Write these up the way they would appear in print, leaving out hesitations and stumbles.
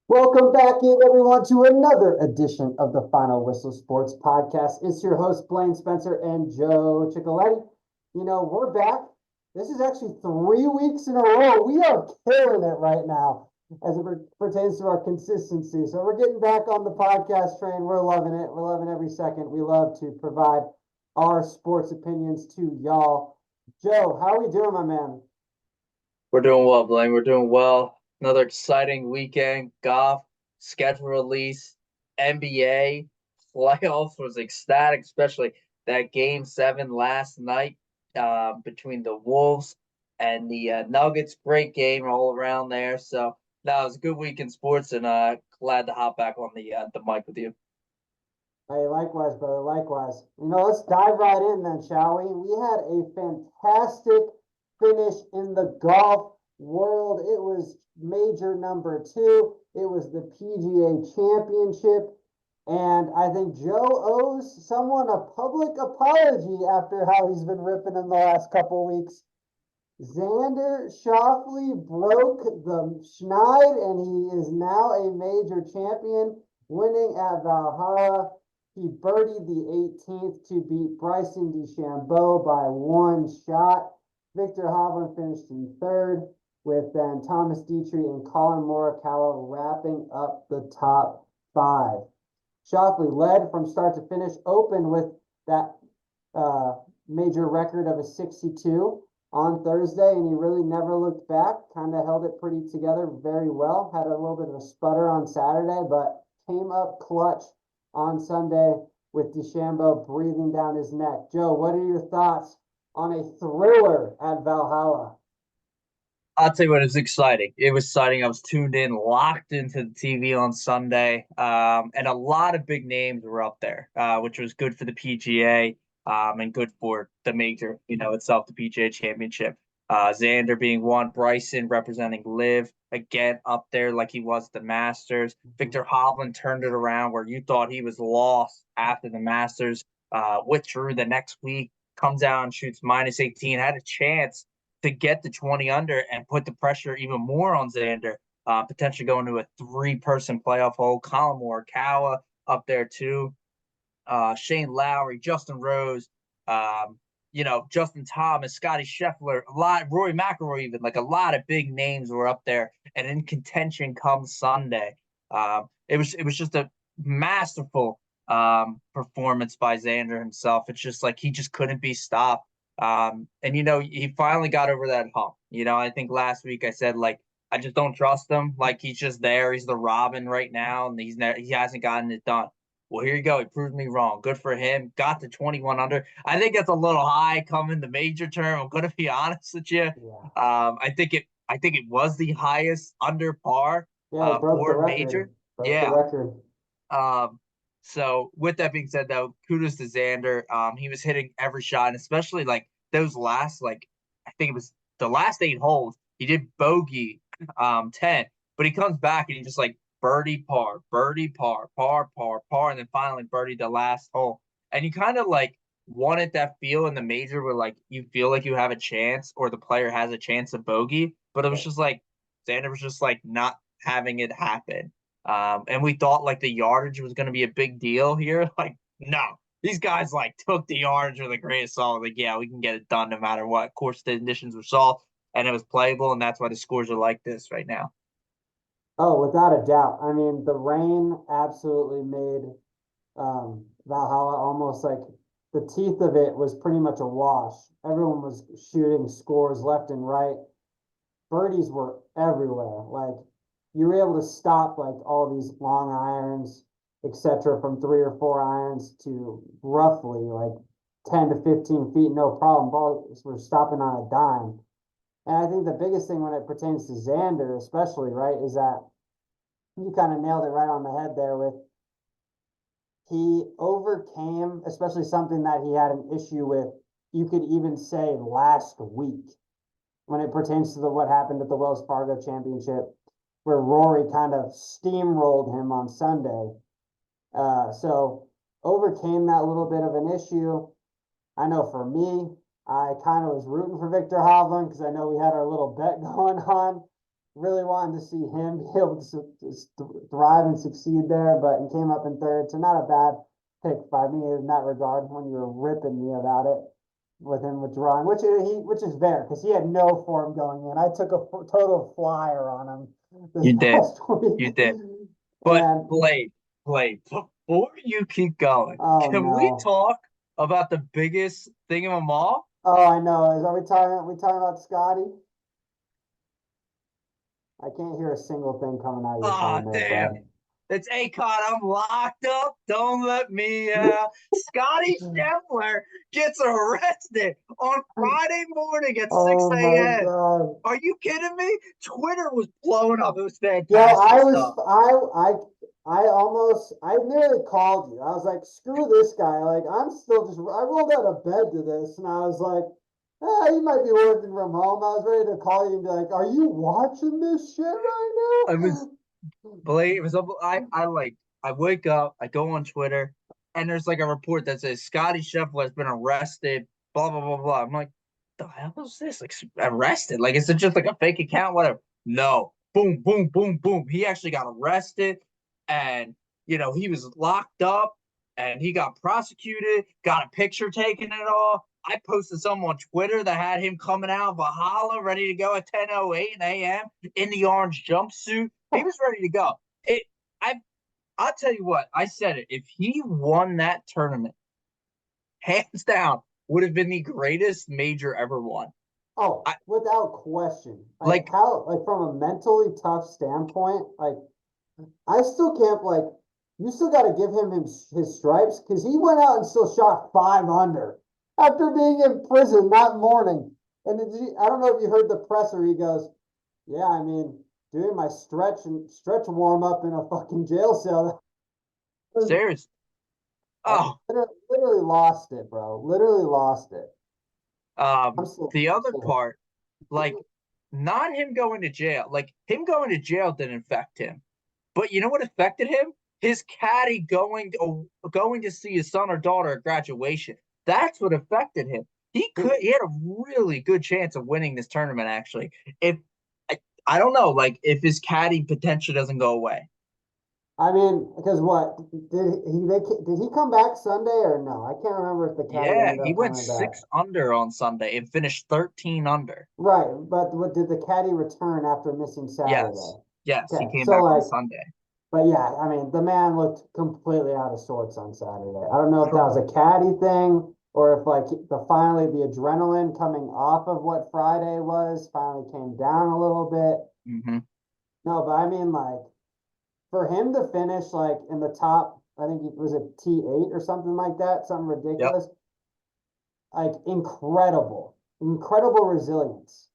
Welcome back in, everyone, to another edition of the Final Whistle Sports Podcast. It's your host, Blaine Spencer and Joe Ciccoletti. We're back. This is actually 3 weeks in a row. We are killing it right now as it pertains to our consistency. So we're getting back on the podcast train. We're loving it. We're loving every second. We love to provide our sports opinions to y'all. Joe, how are we doing, my man? We're doing well, Blaine. We're doing well. Another exciting weekend. Golf, schedule release, NBA, playoffs was ecstatic, especially that game 7 last night between the Wolves and the Nuggets. Great game all around there. So that was a good week in sports, and glad to hop back on the mic with you. Hey, likewise, brother, likewise. Let's dive right in then, shall we? We had a fantastic finish in the golf world. It was major number two. It was the PGA Championship. And I think Joe owes someone a public apology after how he's been ripping in the last couple weeks. Xander Schauffele broke the schneid, and he is now a major champion, winning at Valhalla. He birdied the 18th to beat Bryson DeChambeau by one shot. Viktor Hovland finished in third, with then Thomas Dietrich and Colin Morikawa wrapping up the top five. Schauffele led from start to finish, opened with that major record of a 62 on Thursday, and he really never looked back. Kind of held it pretty together very well. Had a little bit of a sputter on Saturday, but came up clutch on Sunday with DeChambeau breathing down his neck. Joe, what are your thoughts on a thriller at Valhalla? I'll tell you what, it was exciting. It was exciting. I was tuned in, locked into the TV on Sunday, and a lot of big names were up there, which was good for the PGA and good for the major, itself, the PGA Championship. Xander being one, Bryson representing Live again up there like he was the Masters. Viktor Hovland turned it around where you thought he was lost after the Masters, withdrew the next week, comes out, shoots minus 18, had a chance to get the 20 under and put the pressure even more on Xander, potentially going to a 3-person playoff hole. Colin Morikawa up there too. Shane Lowry, Justin Rose, Justin Thomas, Scotty Scheffler, a lot, Rory McIlroy, even like a lot of big names were up there and in contention come Sunday. It was just a masterful performance by Xander himself. It's just like he just couldn't be stopped. And he finally got over that hump. I think last week I said like I just don't trust him. Like he's just there. He's the Robin right now, and he hasn't gotten it done. Well, here you go. He proved me wrong. Good for him. Got the 21 under. I think that's a little high coming the major term. I'm gonna be honest with you. Yeah. I think it was the highest under par Yeah, it broke the for record. major. Broke the Yeah. record. Um, so with that being said, though, kudos to Xander. He was hitting every shot, and especially like those last, like I think it was the last 8 holes. He did bogey 10, but he comes back and he just like birdie par, and then finally birdie the last hole. And you kind of like wanted that feel in the major where like you feel like you have a chance or the player has a chance of bogey, but it was just like Xander was just like not having it happen. And we thought like the yardage was going to be a big deal here. Like, no, these guys like took the yardage with a grain of salt. Like, yeah, we can get it done no matter what. Of course, the conditions were soft and it was playable, and that's why the scores are like this right now. Oh, without a doubt. I mean, the rain absolutely made Valhalla almost like the teeth of it was pretty much a wash. Everyone was shooting scores left and right. Birdies were everywhere. Like you were able to stop like all these long irons, etc., from 3 or 4 irons to roughly like 10 to 15 feet, no problem. Balls were stopping on a dime. And I think the biggest thing when it pertains to Xander, especially, right, is that you kind of nailed it right on the head there with he overcame, especially something that he had an issue with, you could even say last week when it pertains to what happened at the Wells Fargo Championship, where Rory kind of steamrolled him on Sunday. So overcame that little bit of an issue. I know for me, I kind of was rooting for Viktor Hovland because I know we had our little bet going on really wanted to see him be able to thrive and succeed there, but he came up in third, so not a bad pick by me in that regard when you were ripping me about it with him withdrawing, which is fair because he had no form going in. I took a total flyer on him this You did. past week, You did. But and Blade, before you keep going, oh can we no. talk about the biggest thing of them all? Oh, I know. Are we talking about Scotty? I can't hear a single thing coming out of your Oh, phone there, damn. bud. It's Akon. I'm locked up. Don't let me out. Scotty Scheffler gets arrested on Friday morning at Oh 6 my a.m. God. Are you kidding me? Twitter was blowing up. It was Yo, fantastic stuff. I nearly called you. I was like, screw this guy. Like, I rolled out of bed to this and I was like, you might be working from home. I was ready to call you and be like, are you watching this shit I right was now? Blade. It was I wake up, I go on Twitter, and there's like a report that says Scotty Scheffler has been arrested. Blah blah blah blah. I'm like, the hell is this? Like arrested? Like is it just like a fake account? Whatever. No. Boom boom boom boom. He actually got arrested, and he was locked up, and he got prosecuted. Got a picture taken and all. I posted something on Twitter that had him coming out of Valhalla, ready to go at 10:08 a.m. in the orange jumpsuit. He was ready to go. It, I, I'll tell you what. I said it. If he won that tournament, hands down, would have been the greatest major ever won. Oh, I without question. like, Like from a mentally tough standpoint, like I still can't you still got to give him his stripes because he went out and still shot 5 under after being in prison that morning. And I don't know if you heard the presser. He goes, "Yeah, I mean, doing my stretch warm up in a fucking jail cell." serious. I Oh, literally lost it, bro. Literally lost it. the I'm other still part, like, not him going to jail. Like him going to jail didn't affect him. But you know what affected him? His caddy going to see his son or daughter at graduation. That's what affected him. He had a really good chance of winning this tournament actually. If I don't know, like if his caddy potential doesn't go away. I mean, because what did he come back Sunday or no? I can't remember if the caddy Yeah, ended he up went coming back. 6 under on Sunday and finished 13 under. Right, but what did the caddy return after missing Yes. Saturday? Yes, he Okay, came so back on Sunday. but yeah, I mean, the man looked completely out of sorts on Saturday. I don't know if that was a caddy thing or if finally the adrenaline coming off of what Friday was finally came down a little bit. Hmm. No, but I mean, for him to finish in the top, I think it was a T8 or something like that, something Yep. ridiculous. Incredible resilience.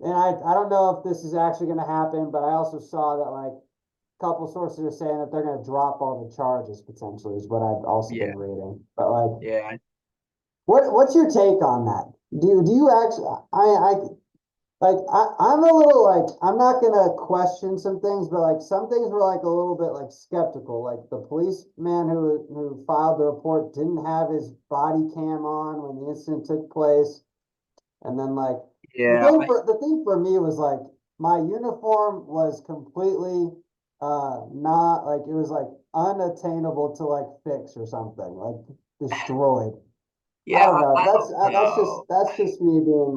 And I don't know if this is actually going to happen, but I also saw that a couple sources are saying that they're going to drop all the charges potentially, is what I've also been Yeah. reading. But Yeah. what's your take on that? Do you actually? I'm a little I'm not gonna question some things, but some things were a little bit skeptical. Like the policeman who filed the report didn't have his body cam on when the incident took place. And then Yeah. the thing for me was my uniform was completely not it was unattainable to fix or something, destroyed. I don't Yeah. know. I don't know. That's just me being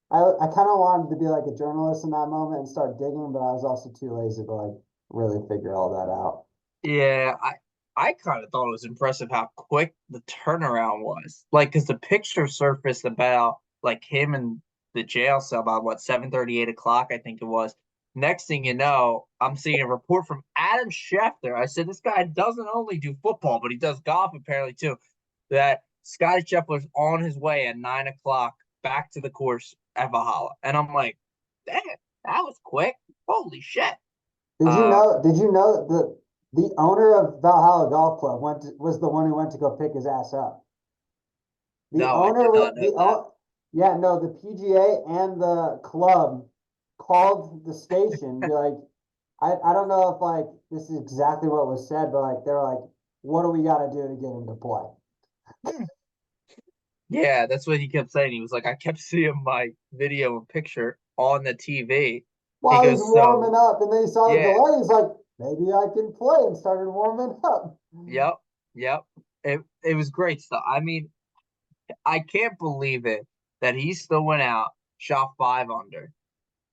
I kind of wanted to be a journalist in that moment and start digging, but I was also too lazy to really figure all that out. Yeah, I kind of thought it was impressive how quick the turnaround was. Like, because the picture surfaced about like him in the jail cell about what 7:30, 8 o'clock, I think it was. Next thing you know, I'm seeing a report from Adam Schefter. I said this guy doesn't only do football, but he does golf apparently too. That Scotty Scheffler's on his way at 9 o'clock back to the course at Valhalla, and I'm like, damn, that was quick. Holy shit. Uh, Did you know that the owner of Valhalla Golf Club was the one who went to go pick his ass up? The no, I did owner, not know that. yeah, no, the PGA and the club called the station, be like, I don't know if this is exactly what was said, but they're like, what do we got to do to get him to play? Yeah, that's what he kept saying. He was like, I kept seeing my video and picture on the TV. He while he's goes, so warming up, and then he saw the yeah, delay. He's like, maybe I can play, and started warming up. yep, yep. It was great stuff. I mean, I can't believe it that he still went out, shot 5 under,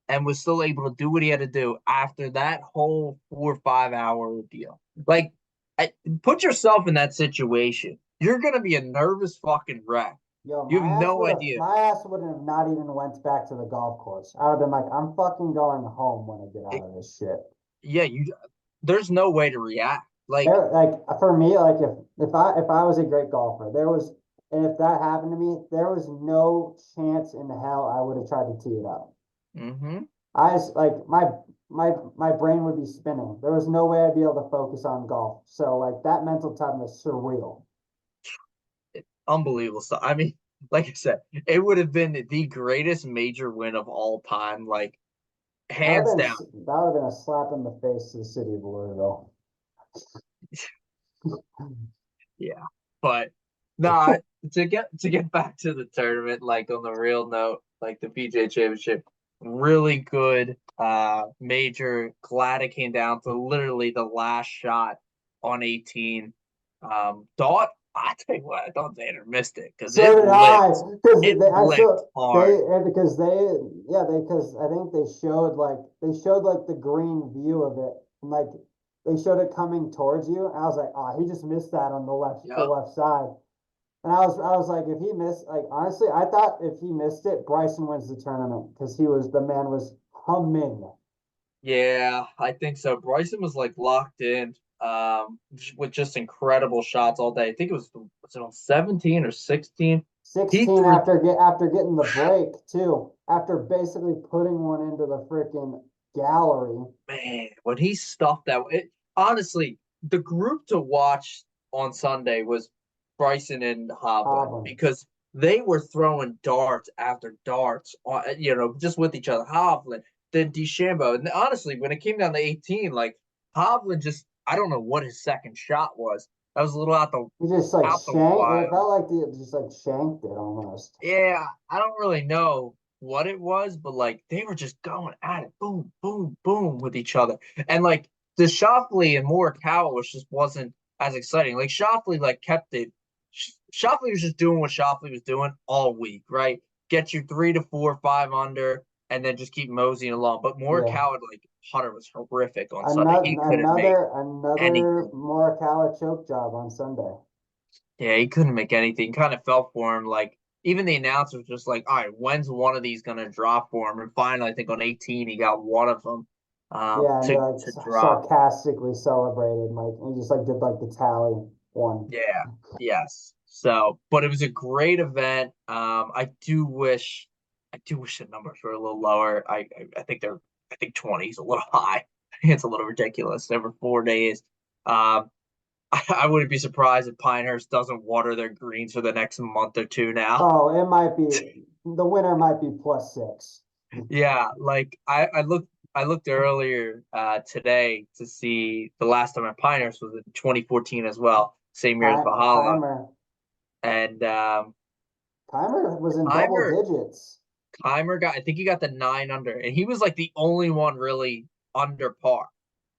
and was still able to do what he had to do after that whole 4 or 5 hour ordeal. Like, I, put yourself in that situation. You're gonna be a nervous fucking wreck. Yo, You have no idea. my ass would have not even went back to the golf course. I would have been like, I'm fucking going home when I get out It, of this shit. yeah, you. There's no way to react. Like, There, like for me, like if I was a great golfer, there was, and if that happened to me, there was no chance in hell I would have tried to tee it up. mm-hmm. I just like my brain would be spinning. There was no way I'd be able to focus on golf. So like that mental toughness, surreal. Unbelievable stuff. I mean, like I said, it would have been the greatest major win of all time. Like, hands down. That would have been a slap in the face to the city of Louisville. Yeah, but nah. To get back to the tournament, like on the real note, like the PGA Championship, really good major. Glad it came down to literally the last shot on 18. Thought I tell you what, I thought Xander missed it because So did I, because it I blipped saw hard. because because I think they showed like the green view of it, and like they showed it coming towards you. And I was like, oh, he just missed that on the Yep. left side. And I was like, if he missed, like honestly, I thought if he missed it, Bryson wins the tournament because the man was humming. Yeah, I think so. Bryson was like locked in with just incredible shots all day. I think it on 17 or 16. He 16 threw after getting the break too, after basically putting one into the freaking gallery. man, when he stuffed that honestly, the group to watch on Sunday was Bryson and Hovland Hovland. because they were throwing darts after darts on just with each other. Hovland, then DeChambeau. And honestly, when it came down to 18, like Hovland just I don't know what his second shot was. That was a little He just like out the shanked. It wild. felt like he just like shanked it almost. Yeah, I don't really know what it was, but like they were just going at it, boom, boom, boom, with each other, and like the Shoffley and Morikawa was just wasn't as exciting. Like Shoffley like kept it. Shoffley was just doing what Shoffley was doing all week, right? Get you 3 to 4, 5 under, and then just keep moseying along. But Yeah. Morikawa like putter was horrific on Sunday. He couldn't make Another anything. Morikawa choke job on Sunday. Yeah, he couldn't make anything. Kind of fell for him. Like even the announcer was just like, "All right, when's one of these gonna drop for him?" And finally, I think on 18, he got one of them Yeah, and he like to drop. sarcastically celebrated, like he just like did like the tally one. Yeah, yes. So, but it was a great event. I do wish the numbers were a little lower. I think 20 is a little high. I think it's a little ridiculous over 4 days. Um, I wouldn't be surprised if Pinehurst doesn't water their greens for the next month or two now. Oh, it might be the winner might be +6. Yeah, like I looked earlier today to see the last time at Pinehurst was in 2014 as well, same year as Valhalla. Timer And Timer was in double Timer digits. Timer got I think he got the 9 under, and he was like the only one really under par.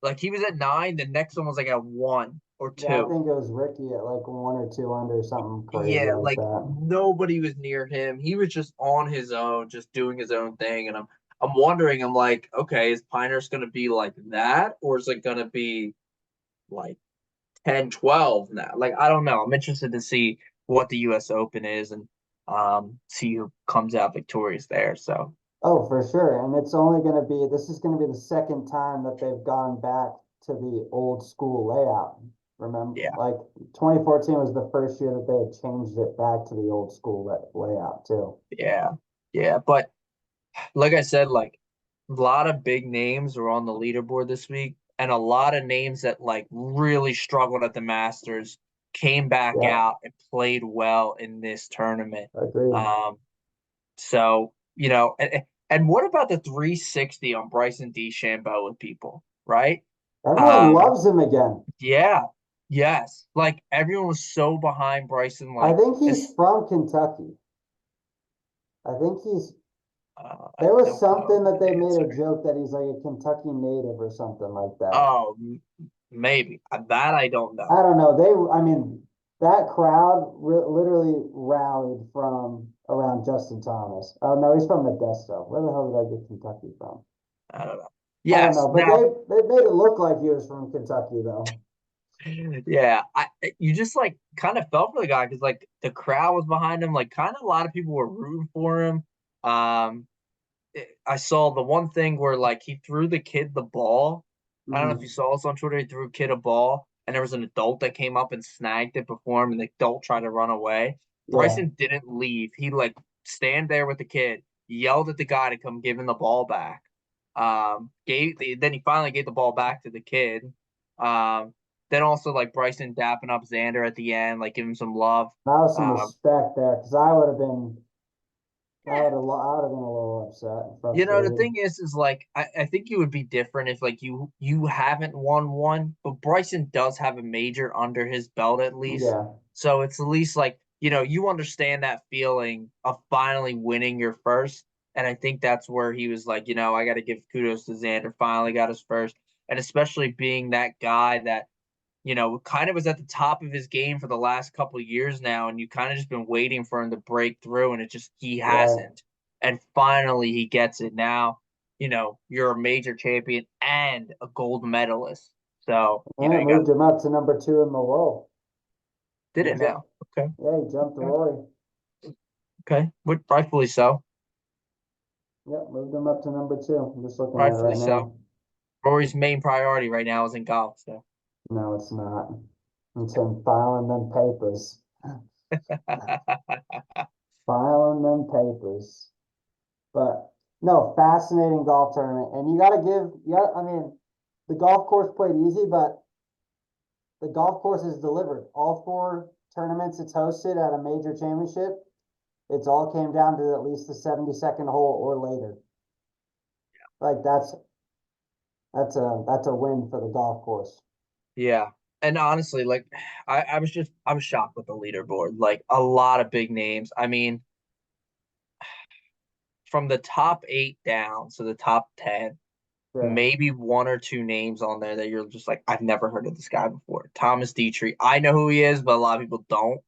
Like he was at 9, the next one was like at 1 or 2. Yeah, I think it was Ricky at like 1 or 2 under something crazy Yeah, like like that. nobody was near him. He was just on his own, just doing his own thing. And I'm wondering, I'm like, okay, is Pinehurst gonna be like that, or is it gonna be like 10, 12 now? Like, I don't know. I'm interested to see what the US Open is and see who comes out victorious there. So Oh, for sure. And this is going to be the second time that they've gone back to the old school layout. Remember, yeah, like 2014 was the first year that they had changed it back to the old school layout too. yeah, yeah. But like I said, like a lot of big names were on the leaderboard this week, and a lot of names that like really struggled at the Masters came back Yeah, out and played well in this tournament. agreed. Um, so and what about the 360 on Bryson DeChambeau with people, right? Everyone Um, loves him again. yeah, yes, like everyone was so behind Bryson, I like think he's it's from Kentucky. I think he's I There was don't know something that the they made a answer. joke that he's like a Kentucky native or something like that. Oh, maybe that I don't I know. don't know. I mean, that crowd literally rallied from around Justin Thomas. Oh no, he's from Modesto. Where the hell did I get Kentucky from? I don't know. I don't Yes. know, but Now, they made it look like he was from Kentucky though. yeah, you just like kind of felt for the guy because like the crowd was behind him. Like kind of a lot of people were rooting for him. Um, I saw the one thing where like he threw the kid the ball. I don't know if you Hmm. saw this on Twitter. He threw a kid a ball, and there was an adult that came up and snagged it before him, and the adult tried to run away. Yeah. Bryson didn't leave. He like stand there with the kid, yelled at the guy to come give him the ball back. Then he finally gave the ball back to the kid. Um, then also like Bryson dapping up Xander at the end, like giving him some love. That was some Um, respect there because I would have been a little upset and The frustrated. thing is like I think you would be different if like you haven't won one, but Bryson does have a major under his belt at least. Yeah. So it's at least like, you understand that feeling of finally winning your first. And I think that's where he was like, I gotta give kudos to Xander, finally got his first. And especially being that guy that kind of was at the top of his game for the last couple of years now, and you kind of just been waiting for him to break through, and he Right. hasn't. And finally he gets it now. You're a major champion and a gold medalist. So, And it you got moved him up to number two in the world. did He it jumped. now. Okay. Yeah, he jumped Okay. Rory. Okay. But rightfully so. Yep, moved him up to number two. I'm just looking at it Rightfully right so. now. Rory's main priority right now is in golf. So No, it's not. It's him filing them papers. Filing them papers. But no, fascinating golf tournament. And I mean, the golf course played easy, but the golf course is delivered. All four tournaments it's hosted at a major championship. It's all came down to at least the 72nd hole or later. Like that's a win for the golf course. yeah. And honestly, like I was shocked with the leaderboard. Like a lot of big names. I mean, from the top eight down, so the top 10, Sure. maybe one or two names on there that you're just like, I've never heard of this guy before. Thomas Dietrich. I know who he is, but a lot of people don't.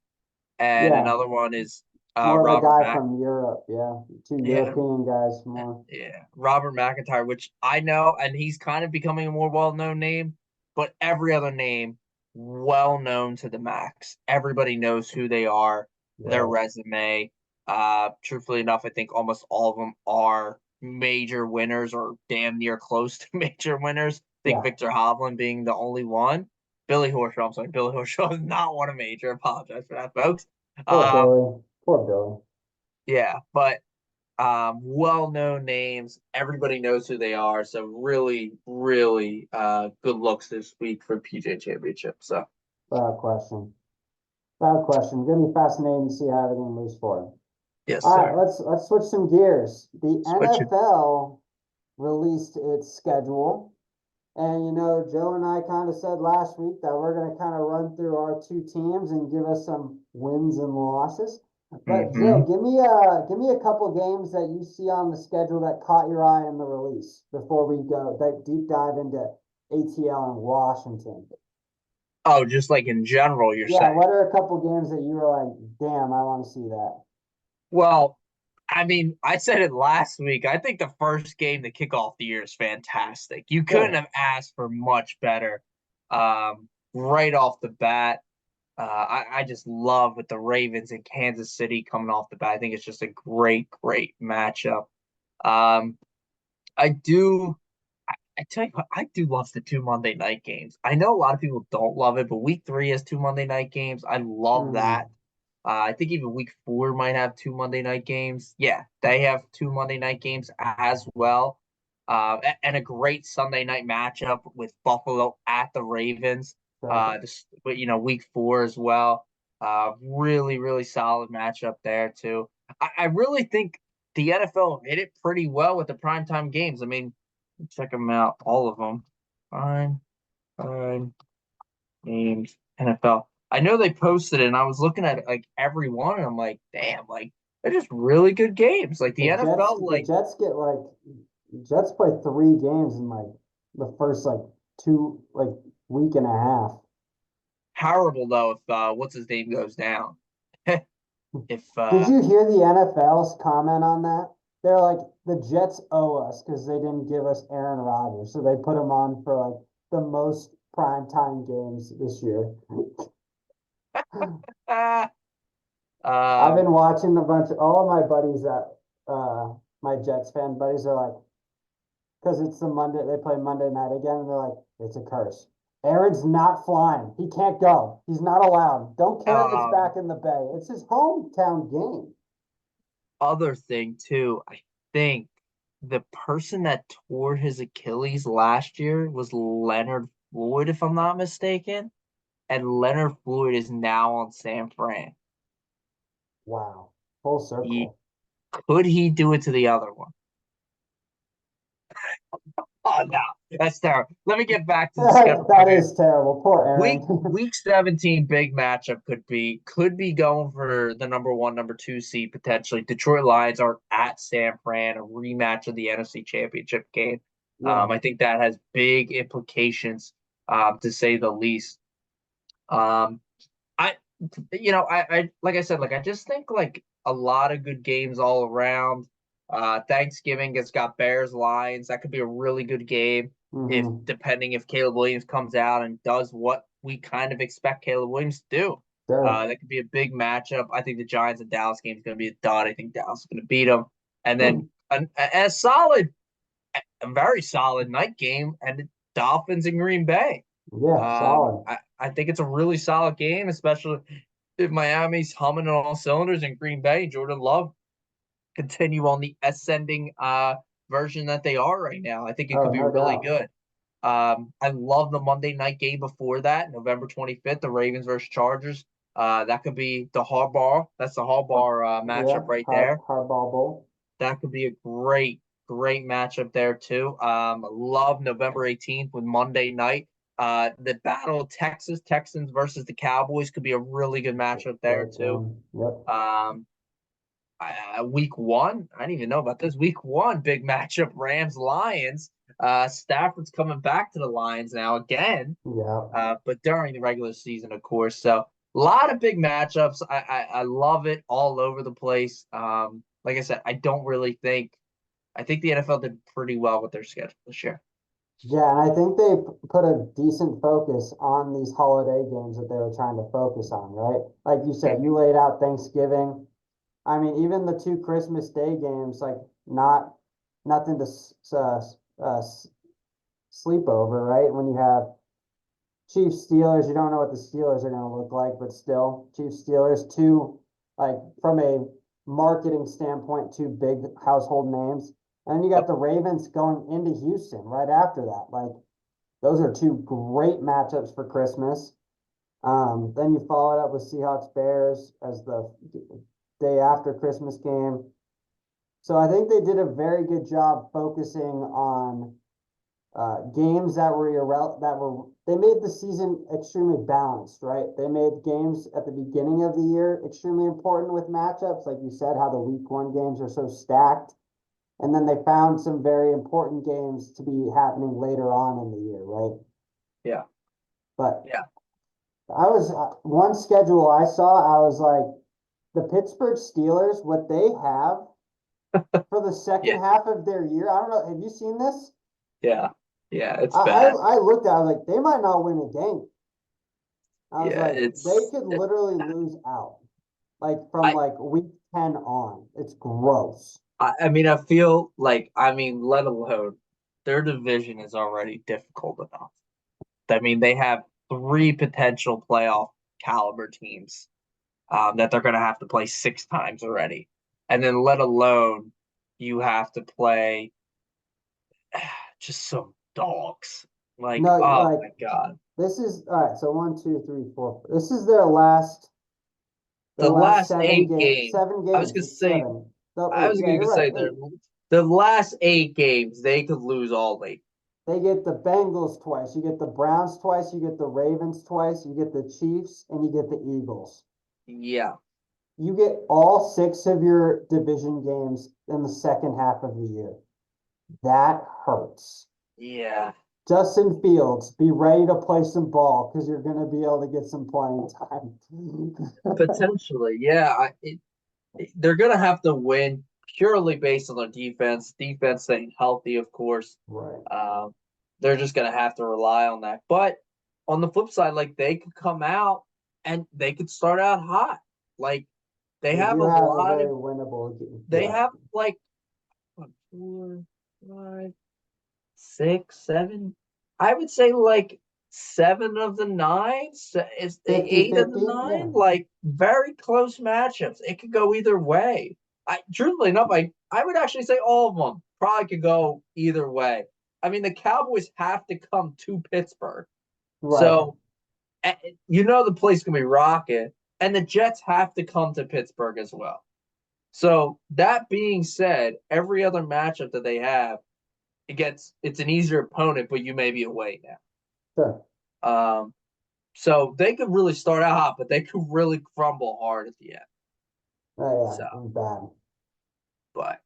And Yeah. another one is More of a Robert guy Mack. from Europe. Yeah. Two Yeah, European guys more. yeah. Robert McIntyre, which I know, and he's kind of becoming a more well-known name, but every other name well known to the max. Everybody knows who they are, their Right. resume. Truthfully enough, I think almost all of them are major winners or damn near close to major winners. I think Yeah. Victor Hovland being the only one. Billy Horschel, I'm sorry, Billy Horschel has not won a major. I apologize for that, folks. Poor Um, Billy. Poor Billy. yeah, but well-known names. Everybody knows who they are. So really, really good looks this week for PGA Championship. So Bad question. Bad question. Gonna be fascinating to see how everything moves forward. yes, All right, sir. let's switch some gears. The Switch it. NFL released its schedule. And Joe and I kind of said last week that we're going to kind of run through our two teams and give us some wins and losses. But Joe, Mm-hmm. give me a couple games that you see on the schedule that caught your eye in the release before we go that deep dive into ATL and Washington. Oh, just like in general, you're Yeah, saying. what are a couple games that you were like, damn, I want to see that? Well, I mean, I said it last week. I think the first game to kick off the year is fantastic. You couldn't Sure. have asked for much better. Right off the bat. I just love with the Ravens and Kansas City coming off the bat. I think it's just a great, great matchup. Um, I do. I tell you what, I do love the two Monday night games. I know a lot of people don't love it, but week three has two Monday night games. I love that. Mm, I think even week four might have two Monday night games. Yeah, they have two Monday night games as well. And a great Sunday night matchup with Buffalo at the Ravens. sure. But week four as well. Really, really solid matchup there too. I really think the NFL hit it pretty well with the primetime games. I mean, check them out, all of them. Prime games NFL. I know they posted it, and I was looking at it like every one, and I'm like, damn, like They're just really good games. Like the NFL, The like Jets get like Jets play 3 games in like the first like two like week and a half. horrible though if what's his name goes down. If Did you hear the NFL's comment on that? They're like, the Jets owe us because they didn't give us Aaron Rodgers, so they put him on for like the most primetime games this year. uh, I've um been watching a bunch of all of my buddies that my Jets fan buddies are like, because it's the Monday, they play Monday night again, and they're like, it's a curse. Aaron's not flying. He can't go. He's not allowed. Don't care if it's um back in the Bay. It's his hometown game. other thing too, I think the person that tore his Achilles last year was Leonard Floyd, if I'm not mistaken. And Leonard Floyd is now on San Fran. Wow. Full He circle. could he do it to the other one? Oh no, that's terrible. Let me get back to the schedule That here. is terrible. Poor Week Aaron. week 17 big matchup could be going for the number one, number two seed potentially. Detroit Lions are at San Fran, a rematch of the NFC Championship game. Yeah. I think that has big implications, to say the least. Um, I I like I said, like I just think like a lot of good games all around. Thanksgiving it's got Bears Lions. That could be a really good game if Hmm. depending if Caleb Williams comes out and does what we kind of expect Caleb Williams to do. Sure. That could be a big matchup. I think the Giants and Dallas game is going to be a dud. I think Dallas is going to beat them. And then a solid, a very solid night game and the Dolphins and Green Bay. Yeah, solid. I think it's a really solid game, especially if Miami's humming on all cylinders and Green Bay, Jordan Love continue on the ascending version that they are right now. I think it Oh, could be no really doubt. good. I love the Monday night game before that, November 25th, the Ravens versus Chargers. That could be the Harbaugh. That's the Harbaugh matchup Yeah, right there. hardball bowl. That could be a great matchup there too. Love November 18th with Monday night. The battle of Texas Texans versus the Cowboys could be a really good matchup there Great too. game. Yep. Um, week one, I didn't even know about this. Week one, big matchup, Rams Lions. Stafford's coming back to the Lions now again, Yeah. but during the regular season, of course. So a lot of big matchups. I love it all over the place. Like I said, I think the NFL did pretty well with their schedule this year. Yeah, and I think they put a decent focus on these holiday games that they were trying to focus on, right? Like you Yeah. said, you laid out Thanksgiving. I mean, even the two Christmas Day games, like not nothing to sleep over, right? When you have Chiefs Steelers, you don't know what the Steelers are going to look like, but still, Chiefs Steelers, two like from a marketing standpoint, two big household names. And you got Yep. the Ravens going into Houston right after that. Like those are two great matchups for Christmas. Then you follow it up with Seahawks Bears as the day after Christmas game. So I think they did a very good job focusing on games that were they made the season extremely balanced, right? They made games at the beginning of the year extremely important with matchups, like you said, how the week one games are so stacked. And then they found some very important games to be happening later on in the year, right? Yeah. But Yeah. I was one schedule I saw, I was like, the Pittsburgh Steelers, what they have for the second Yeah. half of their year. I don't know. Have you seen this? Yeah. Yeah. It's I, bad. I, I looked at it, I was like, they might not win a game. I was Yeah. like, they could literally lose out, like from I, like week 10 on. It's gross. I mean, I feel like, I mean, let alone their division is already difficult enough. I mean, they have three potential playoff caliber teams, that they're going to have to play six times already. And then let alone you have to play just some dogs. Like, No, oh like my God. this is all right. So one, two, three, four. This is their The last last eight games, seven I was games. gonna It's say, seven. I Eight. was Yeah, gonna you're say right. they're 8. the last 8 games, they could lose all 8. They get the Bengals twice. You get the Browns twice. You get the Ravens twice. You get the Chiefs and you get the Eagles. Yeah. You get all 6 of your division games in the second half of the year. That hurts. Yeah. Justin Fields, be ready to play some ball because you're going to be able to get some playing time. Potentially, yeah. They're gonna have to win purely based on their defense. Defense staying healthy, of course. Right. Um, they're just gonna have to rely on that. But on the flip side, like they could come out and they could start out hot. Like they They have do a have a lot very of winnable game. they Yeah. have like what, 4, 5, 6, 7. I would say like 7 of the 9, is 8 of the 50-50. Yeah. 9, like very close matchups. It could go either way. I truthfully enough, I would actually say all of them probably could go either way. I mean, the Cowboys have to come to Pittsburgh, Right. so the place can be rocking, and the Jets have to come to Pittsburgh as well. So that being said, every other matchup that they have, it's an easier opponent, but you may be away Sure. now. So they could really start out hot, but they could really crumble hard at the end. Oh, So, yeah. I'm bad. but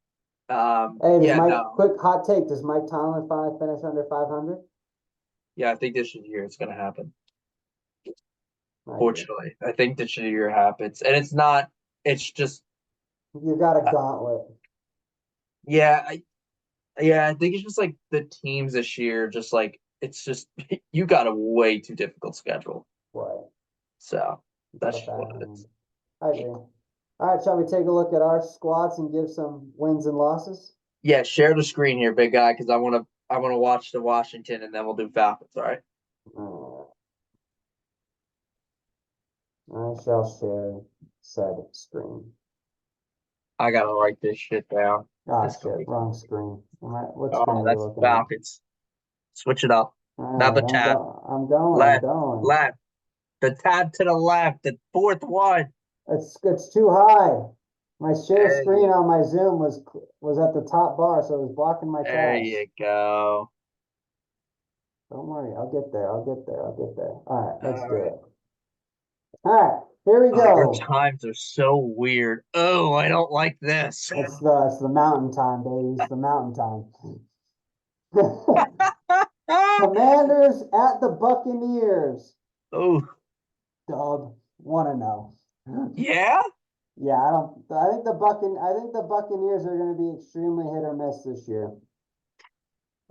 Hey, yeah, no, quick hot take, does Mike Tomlin finally finish under 500? yeah, I think this year it's gonna happen. I agree. Fortunately, I think this year happens, and it's not. It's just, You got a uh, gauntlet. yeah, yeah. I think it's just like the teams this year. Just like it's just you got a way too difficult schedule. Right. So You got that's a just bad what it hand. is. I agree. All right, shall we take a look at our squads and give some wins and losses? Yeah, share the screen here, big guy, because I wanna watch the Washington, and then we'll do Falcons. All right. Uh, I shall share said screen. I gotta write this shit down. Ah, It's gonna shit, be wrong screen. What screen oh, are we that's looking at? Falcons. Switch it up. Not All the right, tab. I'm Left, going. left. The tab to the left. The fourth one. It's too high. My share There screen you, on my Zoom was at the top bar, so it was blocking my there tabs. you go. Don't worry, I'll get there. I'll get there. I'll get there. All right, let's All do right. it. All right, here we Oh, your go. times are so weird. Oh, I don't like this. It's the mountain time, baby. It's the mountain time. Commanders at the Buccaneers. Oh, Dub, want to know? yeah? Yeah, I think the Buccaneers are going to be extremely hit or miss this year.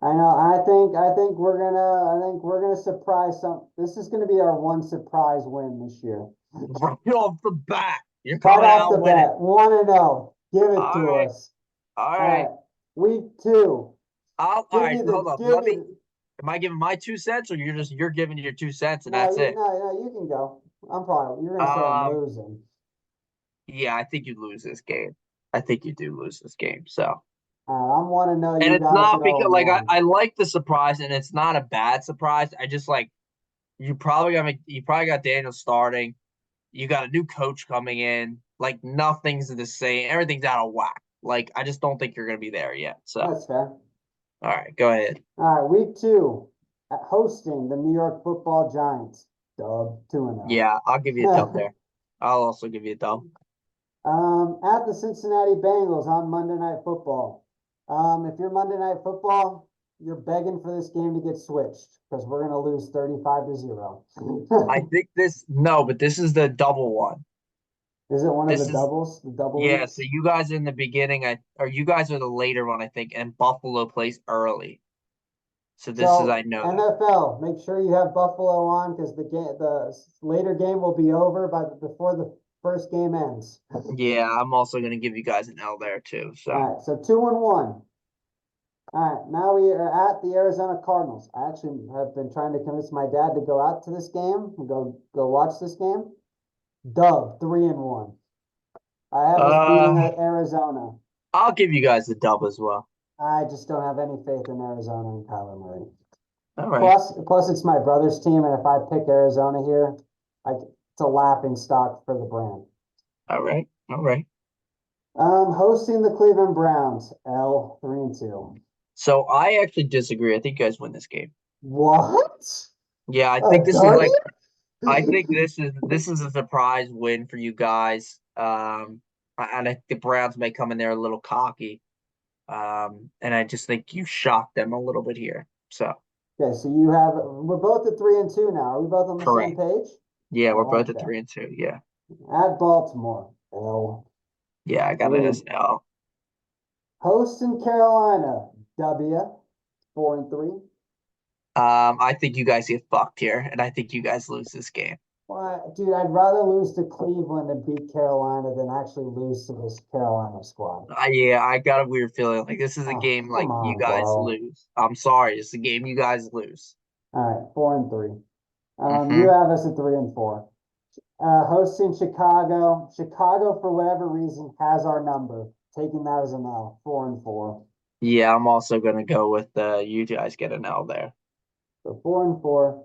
I know. I think we're gonna surprise some. This is going to be our one surprise win this year. Right off the bat. You're Right coming off out the winning. bat, want to know? Give it All to right. us. All All right. right, week 2. All Give right. me Hold the up. give me. Am I giving my 2 cents, or you're giving your 2 cents and No, that's it? you can go. You're gonna say I'm Um, losing. yeah, I think you lose this game. I think you do lose this game. So, I want to know and you it's guys not at 0 because and like 1. I like the surprise, and it's not a bad surprise. I just like you probably got Daniel starting. You got a new coach coming in. Like nothing's the same. Everything's out of whack. Like I just don't think you're gonna be there yet. So, all That's fair. right, go ahead. All right, week 2, hosting the New York Football Giants. Dub 2-0. Yeah, I'll give you a dub there. I'll also give you a dub. At the Cincinnati Bengals on Monday Night Football. If you're Monday Night Football, you're begging for this game to get switched because we're gonna lose 35-0. I think but this is the double one. Is it one of the This is doubles? The double Yeah, so weeks? you guys are in the beginning, or you guys are the later one, I think, and Buffalo plays early. So I So know that. NFL, make sure you have Buffalo on because the later game will be over before the first game ends. Yeah, I'm also gonna give you guys an L there too. So, All right, so 2-1. All right, now we are at the Arizona Cardinals. I actually have been trying to convince my dad to go out to this game and go watch this game. Dub 3-1. I have us beating uh, Arizona. I'll give you guys the dub as well. I just don't have any faith in Arizona and Kyler Murray. All right, Plus, it's my brother's team, and if I pick Arizona here, it's a laughing stock for the brand. all right, all right. Hosting the Cleveland Browns, L 3-2. So I actually disagree. I think you guys win this game. What? Yeah, I think this is Darn like you? I think this is a surprise win for you guys. And I think the Browns may come in there a little cocky. And I just think you shocked them a little bit here. So Okay, so we're both at 3-2 now. Are we both on the same correct. page? Yeah, we're Oh, both at okay. 3-2. Yeah. At Baltimore, L. Yeah, I got it Three. as L. Hosting Carolina, W. 4-3. I think you guys get fucked here, and I think you guys lose this game. Why, dude, I'd rather lose to Cleveland and beat Carolina than actually lose to this Carolina squad. Yeah, I got a weird feeling like this is a Oh, game come like you on, guys bro. lose. I'm sorry, it's a game you guys lose. All right, 4-3. You Hmm. have us at 3-4. Hosting Chicago. Chicago, for whatever reason, has our number. Taking that as an L. 4-4. Yeah, I'm also gonna go with you guys get an L there. So 4-4.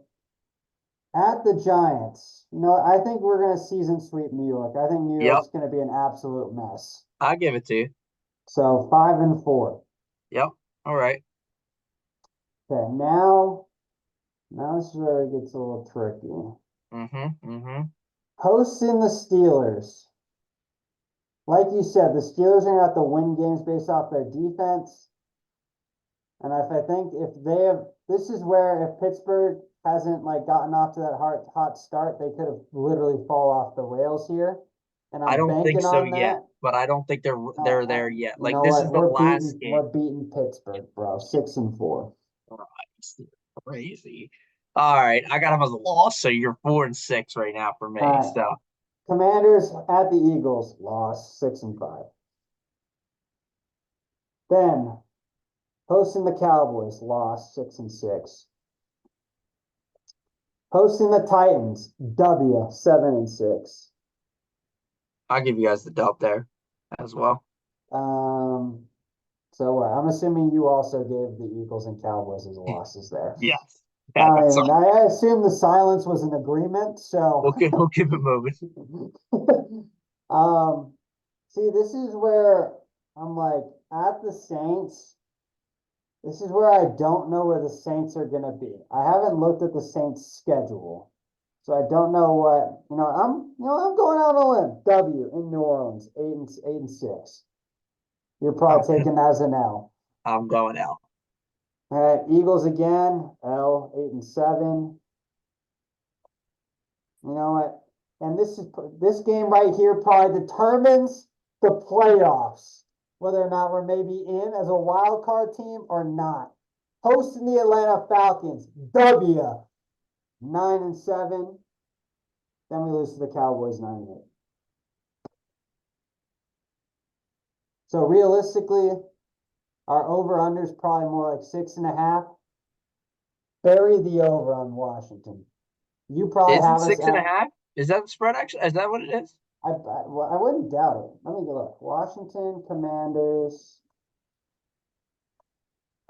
At the Giants. I think we're gonna season sweep New York. I think New Yep, York's gonna be an absolute mess. I'll give it to you. So 5-4. Yep. All right. Okay, now this is where it gets a little tricky. Mm-hmm. Mm-hmm. Hosting the Steelers. Like you said, the Steelers are gonna have to win games based off their defense. And if I think if they have, this is where if Pittsburgh hasn't like gotten off to that hot start, they could have literally fall off the rails here. And I I'm don't think banking so on yet, that. but I don't think they're there yet. You Like know this what? is the last game. We're beating Pittsburgh, bro. 6-4. Christ, crazy. All right, I got them as a loss, so you're 4-6 right now for All me. right. So Commanders at the Eagles, lost 6-5. Then hosting the Cowboys, lost 6-6. Hosting the Titans, W 7-6. I'll give you guys the dub there as well. Um, so I'm assuming you also gave the Eagles and Cowboys as losses there. Yes. Yeah, I that's all. mean, I assume the silence was an agreement. So, We'll keep it moving. um, see, this is where I'm like at the Saints. This is where I don't know where the Saints are gonna be. I haven't looked at the Saints' schedule, so I don't know what I'm going out on a limb. W in New Orleans, 8-6. You're I'm, probably taking that as an L. I'm going out. All right, Eagles again, L 8-7. You know what? And this game right here probably determines the playoffs, whether or not we're maybe in as a wild card team or not. Hosting the Atlanta Falcons, W 9-7. Then we lose to the Cowboys 9-8. So realistically, our over under is probably more like 6.5. Bury the over on Washington. You probably Is it have us six and a at. half? Is that the spread actually? Is that what it is? Well, I wouldn't doubt it. Let me look. Washington Commanders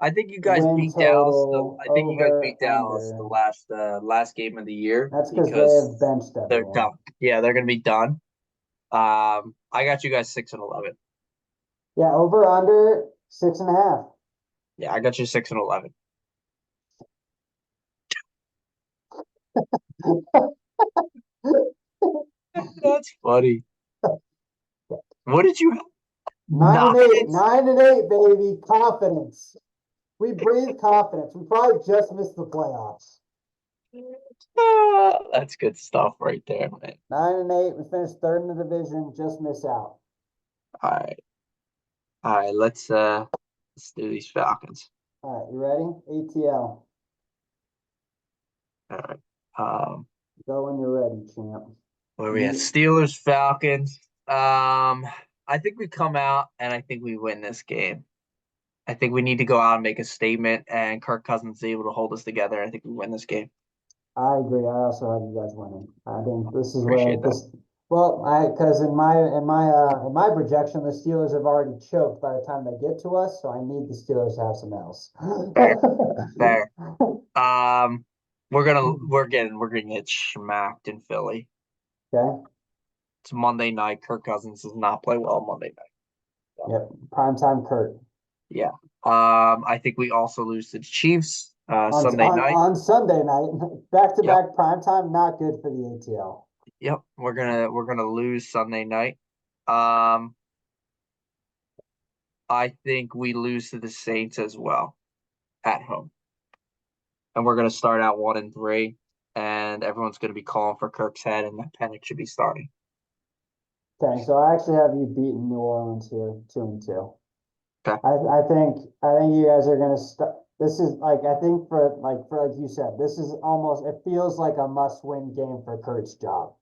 I think you guys win beat Dallas. The total I think you guys over beat Dallas the under. last game of the year That's because they because have benched they're everyone. done. Yeah, they're gonna be done. I got you guys 6-11. Yeah, over under 6.5. Yeah, I got you 6-11. That's funny. What did you have? Nine and eight, Nuggets? 9-8, baby. Confidence. We breathe confidence. We probably just missed the playoffs. That's good stuff right there, man. 9-8. We finished third in the division. Just miss out. All right. All right, let's do these Falcons. All right, you ready? ATL. All right. Go when you're ready, champ. Where we at? Steelers, Falcons. I think we come out and I think we win this game. I think we need to go out and make a statement, and Kirk Cousins is able to hold us together. I think we win this game. I agree. I also have you guys winning. I think this is where Appreciate that. this. Well, because in my projection, the Steelers have already choked by the time they get to us, so I need the Steelers to have some else. Fair, fair. We're gonna get smacked in Philly. Okay. It's Monday night. Kirk Cousins does not play well Monday night. So, Yep. Primetime Kurt. yeah. I think we also lose to the Chiefs. Sunday night. On Sunday night, back to Yep. back prime time, not good for the ATL. Yep. We're gonna lose Sunday night. Um, I think we lose to the Saints as well at home. And we're gonna start out 1-3, and everyone's gonna be calling for Kirk's head, and that Penix should be starting. Okay, so I actually have you beating New Orleans here, 2-2. Okay. I think you guys are gonna start. This is like I think for like you said, this is almost it feels like a must-win game for Kurt's job.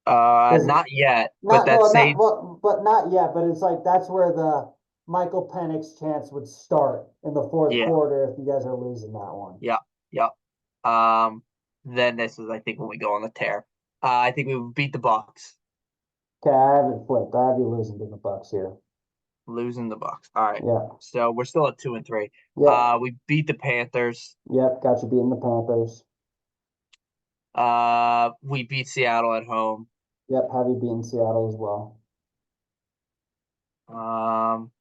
Because Not yet, but not that no not Saints, well, but not yet. But it's like that's where the Michael Penix chance would start in the fourth yeah, quarter if you guys are losing that one. yeah, yeah. Then this is, I think, when we go on the tear. I think we would beat the Bucks, Okay, I have it flipped. I have you losing to the Bucks here. losing the Bucks. All right, Yeah. so we're still at 2-3. Yep. We beat the Panthers. Yep. Got you beating the Panthers. We beat Seattle at home. Yep. Have you beating Seattle as well? Um,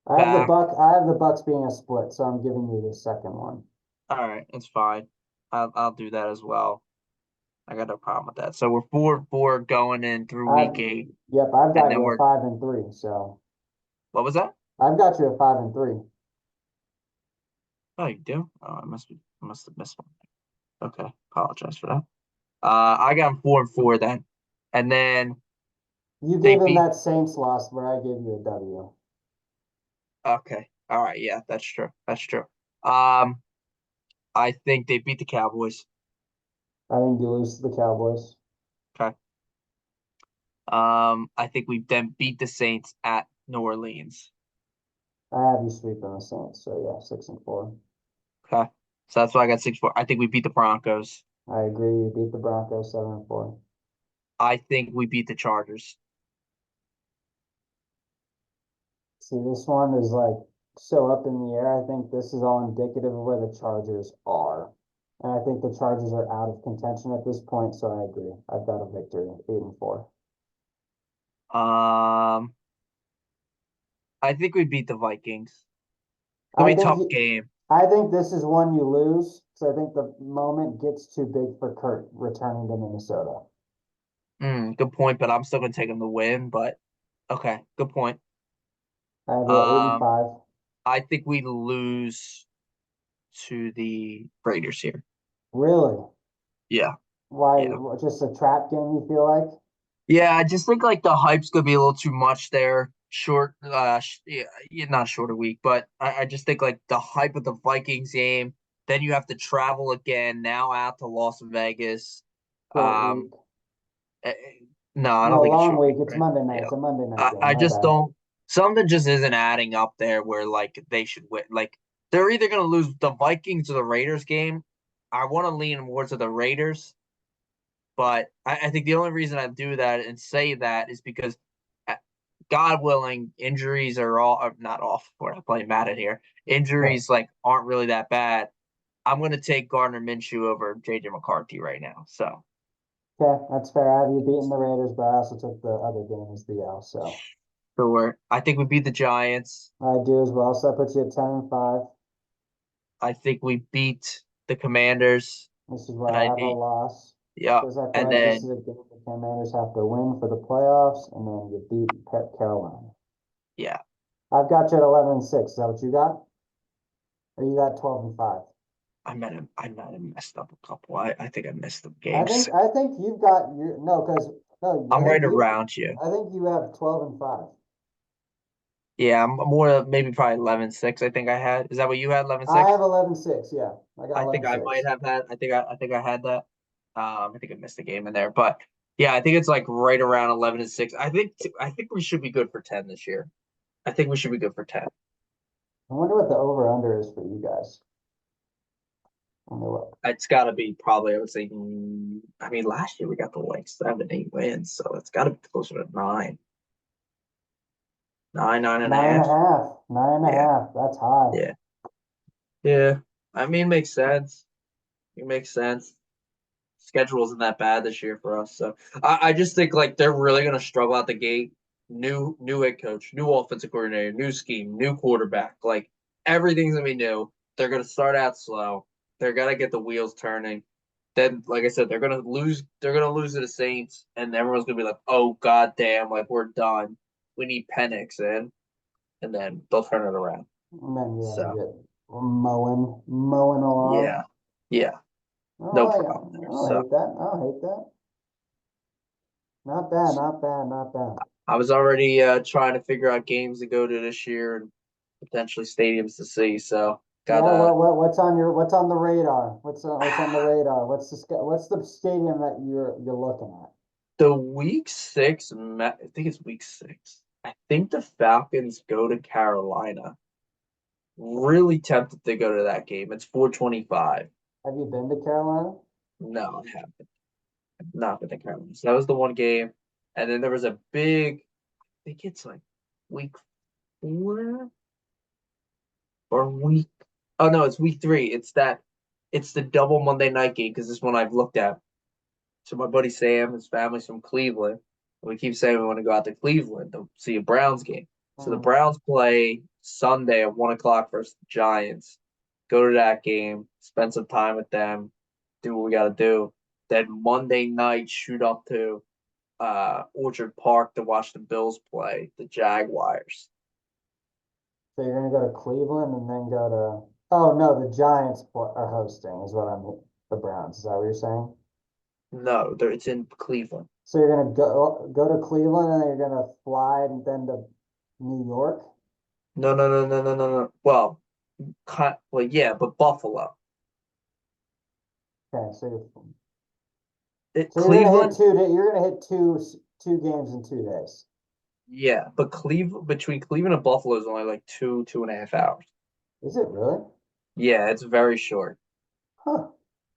back. I have the Bucks being a split, so I'm giving you the second one. All right, it's fine. I'll do that as well. I got no problem with that. So we're 4-4 going in through I've week 8, Yep, I've and got then you at we're 5-3, so what was that? I've got you at 5-3. Oh, you do? Oh, I must have missed one. Okay, apologize for that. I got 4-4 then, and then You they gave him beat. that Saints loss where I gave you a W. Okay, all right, yeah, that's true. That's true. Um, I think they beat the Cowboys. I think you lose to the Cowboys. Okay. I think we then beat the Saints at New Orleans. I have you sweeping the Saints, so yeah, 6-4. Okay, so that's why I got 6-4. I think we beat the Broncos. I agree. You beat the Broncos 7-4. I think we beat the Chargers. See, this one is like so up in the air. I think this is all indicative of where the Chargers are. And I think the Chargers are out of contention at this point, so I agree. I've got a victory, 8-4. Um, I think we beat the Vikings. It's gonna I be a think tough you, game. I think this is one you lose. So I think the moment gets too big for Kurt returning to Minnesota. Good point, but I'm still gonna take them to win. But okay, good point. I have you at eight and Um, five. I think we lose to the Raiders here. Really? Yeah, Why? yeah, Just a trap game, you feel like? yeah. I just think like the hype's gonna be a little too much there. Short, yeah, not short a week, but I just think like the hype of the Vikings game. Then you have to travel again now out to Las Vegas. Short week. Um, eh, no, I don't No, think it's long short week. week, It's right? Monday night. Yeah. It's a Monday night game. I My just bad. don't. Something just isn't adding up there where like they should win. Like they're either gonna lose the Vikings or the Raiders game. I want to lean more to the Raiders, but I think the only reason I do that and say that is because, uh, God willing, injuries are not off. We're not playing Madden here. Right. Injuries like aren't really that bad. I'm gonna take Gardner Minshew over JJ McCarthy right now. So Okay, that's fair. I have you beating the Raiders, but I also took the other game as the L. So sure, I think we beat the Giants. I do as well. So that puts you at 10-5. I think we beat the Commanders. This is where And I I have a need, loss yeah. because I feel And like this is then, a game the Commanders have to win for the playoffs, and then you beat Carolina. yeah, I've got you at 11-6. Is that what you got? Or you got 12-5? I might have messed up a couple. I think I missed some I games. think I think you've got your no, because no, I'm right around you. I think you have 12-5. Yeah, I'm more maybe probably 11-6. I think I had. Is that what you had? eleven I six. have 11-6. Yeah, I got I think eleven I might six. have had. I think I had that. I think I missed a game in there, but yeah, I think it's like right around 11-6. I think we should be good for 10 this year. I think we should be good for 10. I wonder what the over under is for you guys. Let me look. It's got to be probably, I would say, I mean, last year we got the like 7, 8 wins, so it's got to be closer to 9, 9 and a Nine and a half. half. Nine and a Yeah, half. That's high. yeah, yeah. I mean, makes sense. It makes sense. Schedule isn't that bad this year for us, so I just think like they're really gonna struggle out the gate. New head coach, new offensive coordinator, new scheme, new quarterback. Like everything's gonna be new. They're gonna start out slow. They're gonna get the wheels turning. Then, like I said, they're gonna lose. They're gonna lose to the Saints, and everyone's gonna be like, "Oh goddamn! Like we're done. We need Penix in," and then they'll turn it around. And then So yeah, mowing yeah, along. yeah, no Oh, problem I there. don't So hate that. I don't hate that. Not bad, not bad, not bad. I was already trying to figure out games to go to this year and potentially stadiums to see. So got Yeah, what's on the radar? What's on the radar? What's the stadium that you're looking at? the week 6. I think it's week 6. I think the Falcons go to Carolina. Really tempted to go to that game. It's 425. Have you been to Carolina? No, I haven't. I've not been to Carolina. So that was the one game. And then there was a big, I think it's like week 4 or week. Oh no, it's week 3. It's the double Monday night game because this one I've looked at. So my buddy Sam, his family's from Cleveland. And we keep saying we want to go out to Cleveland to see a Browns game. So the Mm. Browns play Sunday at 1 o'clock versus the Giants. Go to that game, spend some time with them, do what we got to do. Then Monday night, shoot up to Orchard Park to watch the Bills play the Jaguars. So you're gonna go to Cleveland and then go to. Oh no, the are hosting is what I'm. The Browns. Is that what you're saying? No, it's in Cleveland. So you're gonna go to Cleveland and then you're gonna fly and then to New York. No, no, no, no, no, no, no. Well, yeah, but Buffalo. Okay, It, so you're gonna hit Cleveland, two. You're gonna hit two games in 2 days. yeah, but Cleveland between Cleveland and Buffalo is only like 2.5 hours. Is it really? Yeah, it's very short. Huh.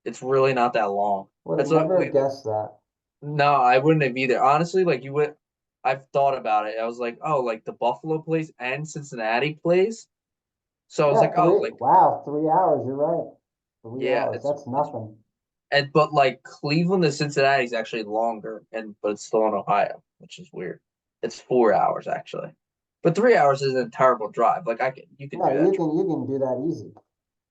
It's really not that long. Would have That's what never we. have guessed that. No, I wouldn't have either. Honestly, like you would. I've thought about it. I was like, oh, like the Buffalo plays and Cincinnati plays. So I was Yeah, like, oh, three. like Wow, 3 hours. You're right. Three yeah, hours. That's it's nothing. and but like Cleveland to Cincinnati is actually longer, and but it's still in Ohio, which is weird. It's 4 hours actually, but 3 hours isn't a terrible drive. Like you can No, do that. you can do that easy.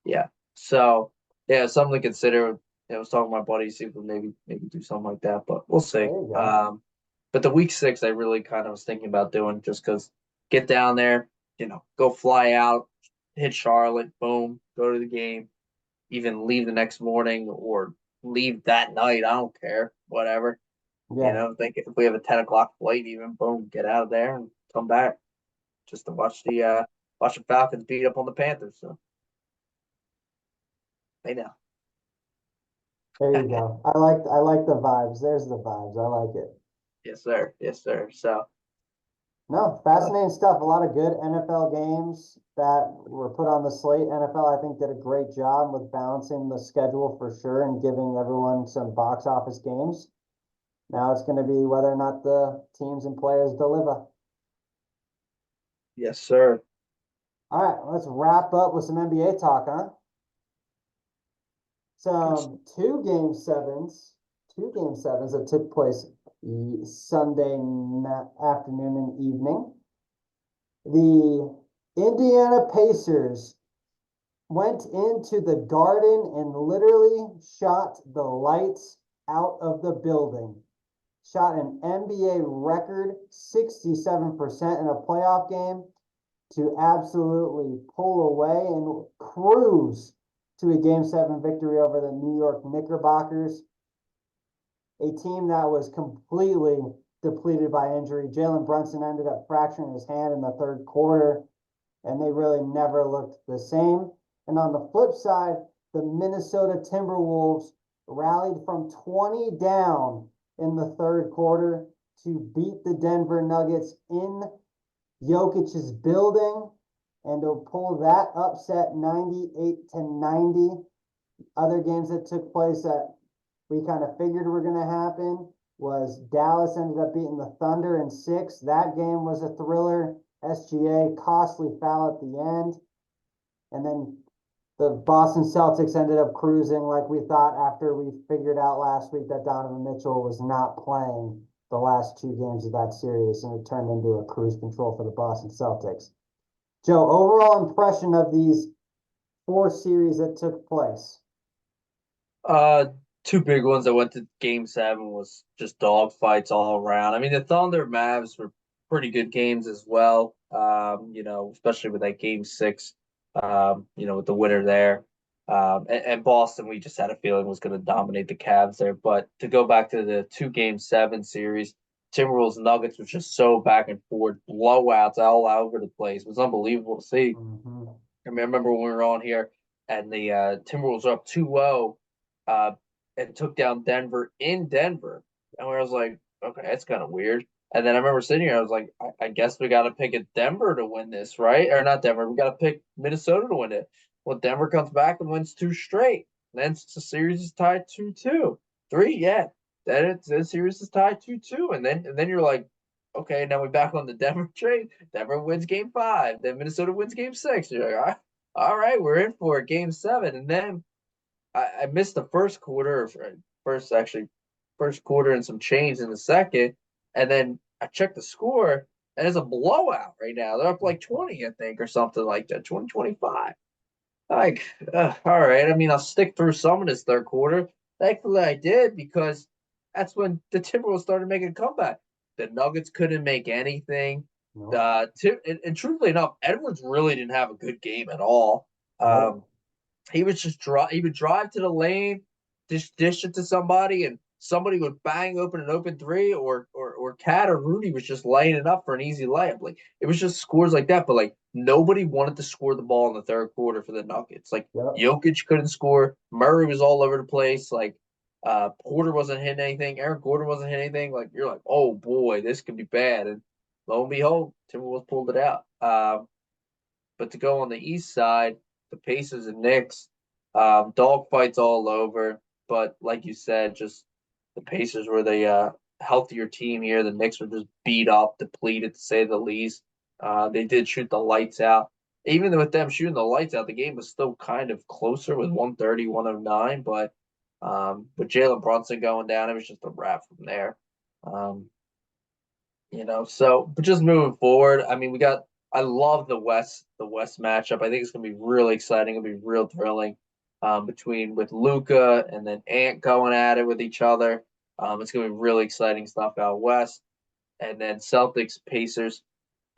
Yeah. So yeah, something to consider. I was talking to my buddy, see if we maybe do something like that, but we'll There see. you go. But the week 6, I really kind of was thinking about doing just because get down there, go fly out, hit Charlotte, boom, go to the game, even leave the next morning or leave that night. I don't care, whatever. Yeah. Think if we have a 10 o'clock flight, even boom, get out of there and come back just to watch the Falcons beat up on the Panthers. So they know. There you go. I like the vibes. There's the vibes. I like it. Yes, sir. Yes, sir. So, No, uh, fascinating stuff. A lot of good NFL games that were put on the slate. NFL, I think, did a great job with balancing the schedule for sure and giving everyone some box office games. Now it's going to be whether or not the teams and players deliver. yes, sir. All right, let's wrap up with some NBA talk, huh? Yes. Some two game sevens that took place Sunday afternoon and evening. The Indiana Pacers went into the Garden and literally shot the lights out of the building. Shot an NBA record 67% in a playoff game to absolutely pull away and cruise to a game 7 victory over the New York Knickerbockers, a team that was completely depleted by injury. Jalen Brunson ended up fracturing his hand in the third quarter, and they really never looked the same. And on the flip side, the Minnesota Timberwolves rallied from 20 down in the third quarter to beat the Denver Nuggets in Jokic's building and to pull that upset 98-90. Other games that took place that we kind of figured were going to happen was Dallas ended up beating the Thunder in 6. That game was a thriller. SGA, costly foul at the end. And then the Boston Celtics ended up cruising like we thought after we figured out last week that Donovan Mitchell was not playing the last 2 games of that series, and it turned into a cruise control for the Boston Celtics. Joe, overall impression of these four series that took place? Uh, Two big ones that went to Game 7 was just dog fights all around. I mean, the Thunder Mavs were pretty good games as well. Especially with that Game 6. With the winner there. And Boston, we just had a feeling was going to dominate the Cavs there. But to go back to the two Game 7 series, Timberwolves Nuggets was just so back and forth, blowouts all over the place. It was unbelievable to see. Mm-hmm. I mean, I remember when we were on here and the Timberwolves were up 2-0 uh, and took down Denver in Denver. And I was like, okay, that's kind of weird. And then I remember sitting here, I was like, I guess we got to pick a Denver to win this, right? Or not Denver, we got to pick Minnesota to win it. Well, Denver comes back and wins two straight. Then the series is tied 2-2. Three, yeah. Then the series is tied 2-2. And then you're like, okay, now we're back on the Denver train. Denver wins Game 5. Then Minnesota wins Game 6. You're like, all right, we're in for a Game 7. And then I missed the first quarter, first quarter and some change in the second. And then I checked the score, and it's a blowout right now. They're up like 20, I think, or something like that, 20-25. Like, all right. I mean, I'll stick through some of this third quarter. Thankfully, I did because that's when the Timberwolves started making a comeback. The Nuggets couldn't make anything. Nope. And truthfully enough, Edwards really didn't have a good game at all. Nope. He was just he would drive to the lane, dish it to somebody, and somebody would bang open an open three, or Cat or Rudy was just laying it up for an easy layup. Like it was just scores like that, but like nobody wanted to score the ball in the third quarter for the Nuggets. Like Yep. Jokic couldn't score, Murray was all over the place, like Porter wasn't hitting anything, Eric Gordon wasn't hitting anything. Like you're like, oh boy, this could be bad. And lo and behold, Timberwolves pulled it out. But to go on the East side, the Pacers and Knicks, dog fights all over. But like you said, just the Pacers were the healthier team here. The Knicks were just beat up, depleted to say the least. They did shoot the lights out. Even with them shooting the lights out, the game was still kind of closer with 130, 109. But with Jalen Brunson going down, it was just a wrap from there. Um, but just moving forward, I mean, I love the West matchup. I think it's gonna be really exciting. It'll be real thrilling, between with Luca and then Ant going at it with each other. It's gonna be really exciting stuff out west. And then Celtics, Pacers.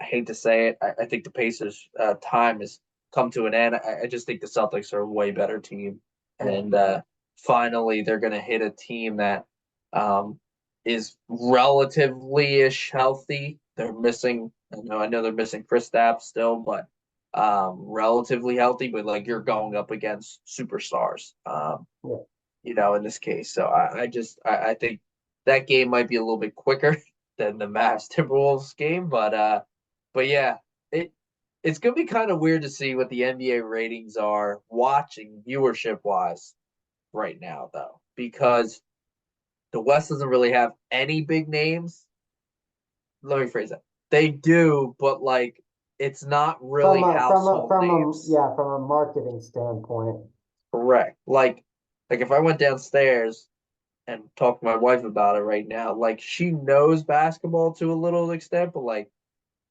I hate to say it, I think the Pacers' time has come to an end. I just think the Celtics are a way better team, Yeah. and finally they're gonna hit a team that um, is relatively ish healthy. They're missing. I know they're missing Kristaps still, but relatively healthy. But like you're going up against superstars. Yeah. In this case. So I think that game might be a little bit quicker than the Mavs Timberwolves game, but yeah, it's gonna be kind of weird to see what the NBA ratings are watching viewership wise right now though, because the West doesn't really have any big names. Let me phrase that. They do, but like it's not From really a from a household from a names. yeah, from a marketing standpoint. Correct. Like if I went downstairs and talk to my wife about it right now. Like she knows basketball to a little extent, but like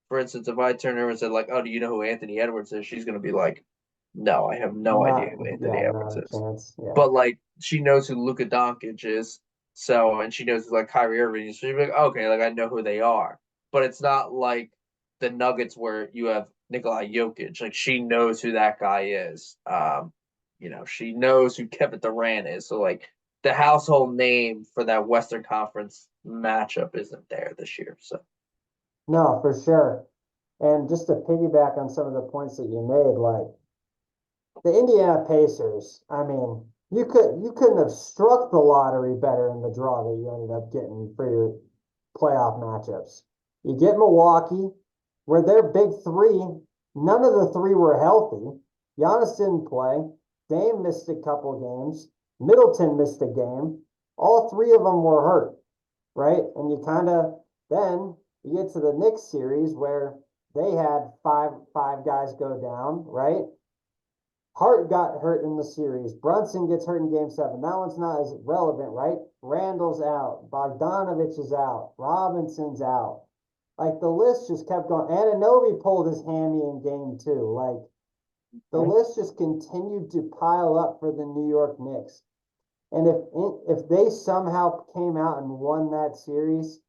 for instance, if I turn her and said like, "Oh, do you know who Anthony Edwards is?" She's gonna be like, "No, I have no idea Not who Anthony yeah, Edwards not a is." chance. Yeah. But like she knows who Luka Doncic is, and she knows who like Kyrie Irving is. So she'd be like, "Okay, like I know who they are." But it's not like the Nuggets where you have Nikolai Jokic. Like she knows who that guy is. She knows who Kevin Durant is. So like the household name for that Western Conference matchup isn't there this year. So No, for sure. And just to piggyback on some of the points that you made, like the Indiana Pacers, I mean, you couldn't have struck the lottery better in the draw that you ended up getting for your playoff matchups. You get Milwaukee, where their big three, none of the three were healthy. Giannis didn't play. Dame missed a couple games. Middleton missed a game. All three of them were hurt, right? And you kind of then you get to the Knicks series where they had five guys go down, right? Hart got hurt in the series. Brunson gets hurt in Game 7. That one's not as relevant, right? Randall's out. Bogdanovich is out. Robinson's out. Like the list just kept going. Anunoby pulled his hammy in Game 2. Like the list just continued to pile up for the New York Knicks. And if they somehow came out and won that series,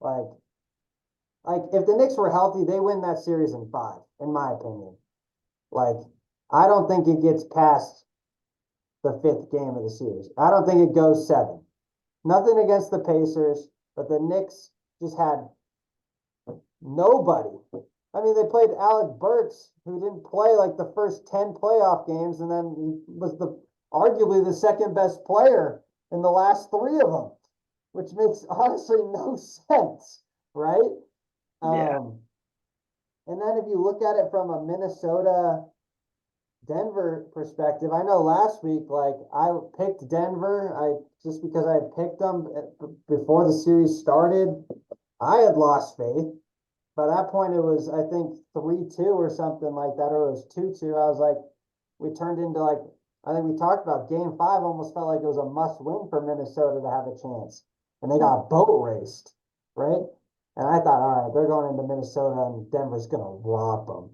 like if the Knicks were healthy, they win that series in five, in my opinion. Like, I don't think it gets past the fifth game of the series. I don't think it goes seven. Nothing against the Pacers, but the Knicks just had nobody. I mean, they played Alec Burks, who didn't play like the first 10 playoff games, and then he was arguably the second best player in the last three of them, which makes honestly no sense, right? Yeah. And then if you look at it from a Minnesota Denver perspective, I know last week, like I picked Denver, I just because I had picked them before the series started, I had lost faith. By that point, it was I think 3-2 or something like that, or it was 2-2. I was like, we turned into like I think we talked about Game 5. Almost felt like it was a must win for Minnesota to have a chance, and they got boat raced, right? And I thought, all right, they're going into Minnesota, and Denver's gonna romp them.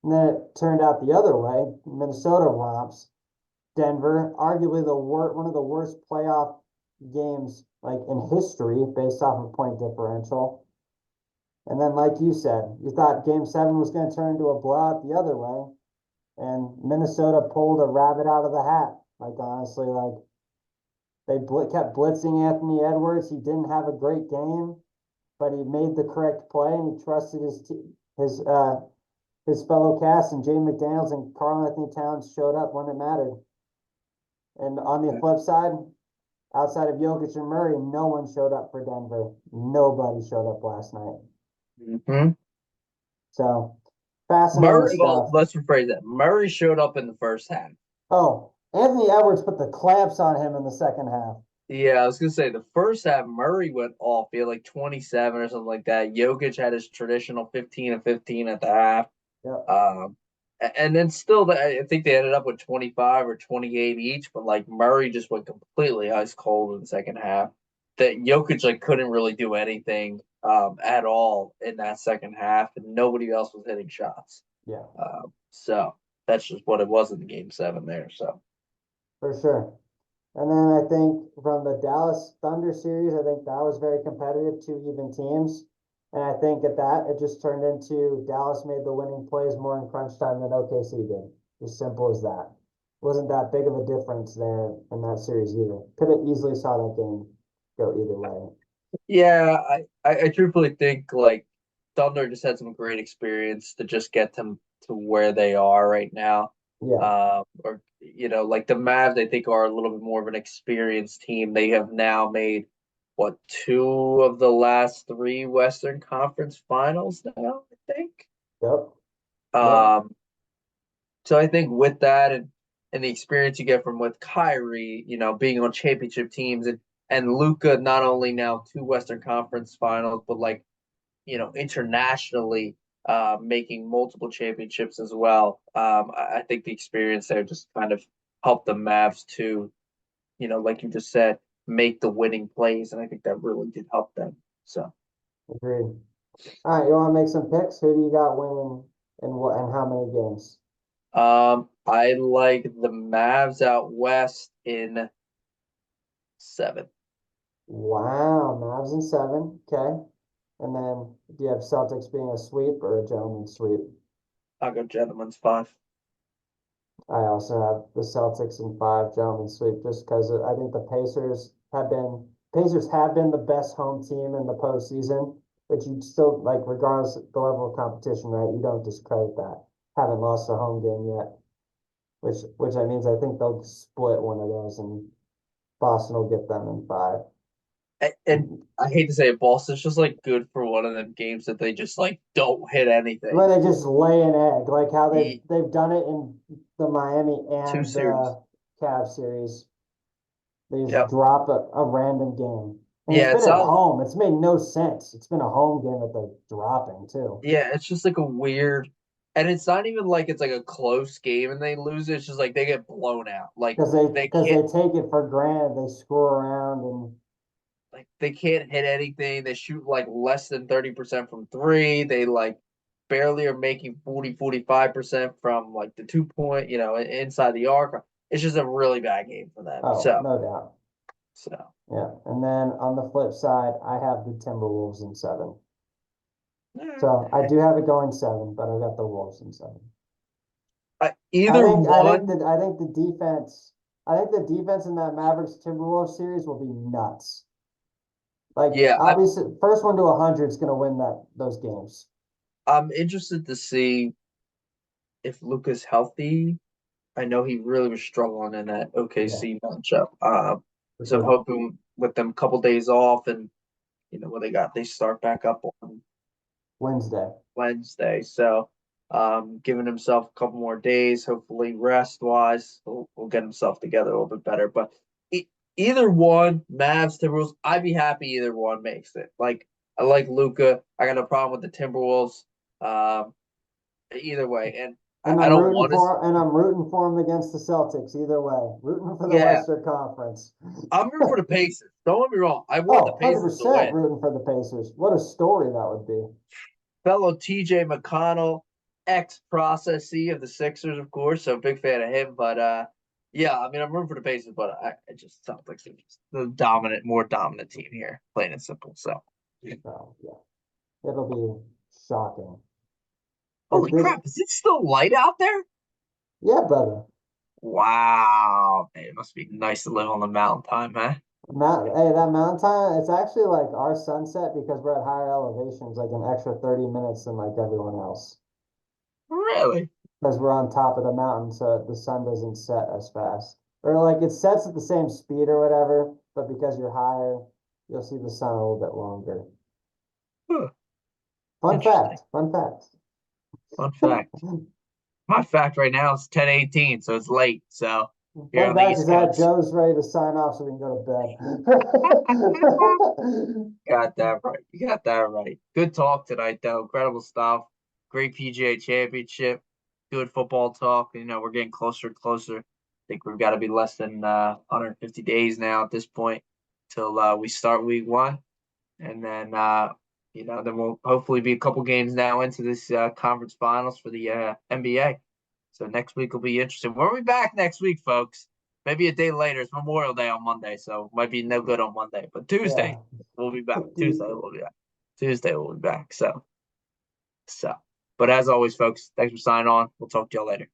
And then it turned out the other way. Minnesota romps Denver, arguably one of the worst playoff games like in history based off of point differential. And then, like you said, you thought Game 7 was going to turn into a blowout the other way, and Minnesota pulled a rabbit out of the hat. Like honestly, like they kept blitzing Anthony Edwards. He didn't have a great game, but he made the correct play and he trusted his fellow cast, and Jay McDaniels and Karl-Anthony Towns showed up when it mattered. And on the flip side, outside of Jokic and Murray, no one showed up for Denver. Nobody showed up last night. Mm-hmm. So fascinating Murray, well, stuff. let's rephrase that. Murray showed up in the first half. Oh, Anthony Edwards put the clamps on him in the second half. Yeah, I was gonna say the first half Murray went off. He had like 27 or something like that. Jokic had his traditional 15 and 15 at the half. Yep. And then still, I think they ended up with 25 or 28 each. But like Murray just went completely ice cold in the second half. That Jokic like couldn't really do anything at all in that second half, and nobody else was hitting shots. Yeah, So that's just what it was in the game seven there. So for sure. And then I think from the Dallas Thunder series, I think that was very competitive, two even teams. And I think at that, it just turned into Dallas made the winning plays more in crunch time than OKC did. As simple as that. Wasn't that big of a difference there in that series either. Could have easily saw that game go either way. yeah, I truthfully think like Thunder just had some great experience to just get them to where they are right now. Yeah, Or like the Mavs, I think are a little bit more of an experienced team. They have now made what two of the last three Western Conference Finals now, I think. yep, yep, Um, so I think with that and the experience you get from with Kyrie, being on championship teams and Luca not only now two Western Conference Finals, but like internationally making multiple championships as well. I think the experience there just kind of helped the Mavs to, like you just said, make the winning plays, and I think that really did help them. So, agreed. All right, you want to make some picks? Who do you got winning and what and how many games? I like the Mavs out west in 7. Wow, Mavs in 7. Okay. And then do you have Celtics being a sweep or a gentleman sweep? I'll go gentlemen's 5. I also have the Celtics in 5, gentlemen sweep, just because I think the Pacers have been the best home team in the postseason, but you still like regardless of the level of competition, right? You don't discredit that. Haven't lost a home game yet, which I means I think they'll split one of those and Boston will get them in 5. And I hate to say it, Boston's just like good for one of them games that they just like don't hit anything. Where they just lay an egg, like how they've E- they've done it in the Miami Two and series. the Cavs series. They just Yep. drop a random game. And it's Yeah, been it's at not. home. It's made no sense. It's been a home game that they're dropping too. Yeah, it's just like a weird, and it's not even like it's like a close game and they lose it. It's just like they get blown out. Like Because they they because can't they take it for granted. They screw around and they can't hit anything. They shoot like less than 30% from three. They like barely are making 40, 45% from like the 2 point, inside the arc. It's just a really bad game for them. Oh, So, no doubt. so Yeah. And then on the flip side, I have the Timberwolves in 7. So I eh, do have it going 7, but I got the Wolves in 7. I either think I think one. that I think the defense I think the defense in that Mavericks Timberwolves series will be nuts. Like Yeah, obviously, first one to 100 is going to win those games. I'm interested to see if Luka's healthy. I know he really was struggling in that Yeah, OKC matchup. for So I'm sure. hoping with them a couple days off and what they start back up on Wednesday. Wednesday. So giving himself a couple more days, hopefully rest wise, will get himself together a little bit better. But either one, Mavs, Timberwolves, I'd be happy either one makes it. Like I like Luca. I got no problem with the Timberwolves. Um, Either way, and I don't want to. I'm rooting for him against the Celtics either way. Rooting for the Yeah, Western Conference. I'm rooting for the Pacers. Don't get me wrong. I want the Oh, Pacers to 100% win. rooting for the Pacers. What a story that would be. Fellow TJ McConnell, ex processee of the Sixers, of course. So big fan of him. But yeah, I mean, I'm rooting for the Pacers, but I just sounds like they're just the more dominant team here, plain and simple. So, So yeah, it'll be shocking. holy This, crap, is it still light out there? yeah, brother. Wow, man, it must be nice to live on the mountain time, huh? Hey, that mountain time, it's actually like our sunset because we're at higher elevations, like an extra 30 minutes than like everyone else. Really? Because we're on top of the mountain, so the sun doesn't set as fast. Or like it sets at the same speed or whatever, but because you're higher, you'll see the sun a little bit longer. Huh, Fun interesting. fact, fun fact. Fun fact. My fact right now is 10:18, so it's late. So here Fun on the fact is East that Coast. Joe's ready to sign off so we can go to bed. Got that right. You got that right. Good talk tonight, though. Incredible stuff. Great PGA Championship. Good football talk. We're getting closer and closer. I think we've got to be less than 150 days now at this point till we start week 1, and then we'll hopefully be a couple games now into this conference finals for the NBA. So next week will be interesting. We'll be back next week, folks. Maybe a day later. It's Memorial Day on Monday, so might be no good on Monday. But Tuesday, Yeah. we'll be back. Tuesday, Tuesday. we'll be back. Tuesday, we'll be back. So. But as always, folks, thanks for signing on. We'll talk to y'all later.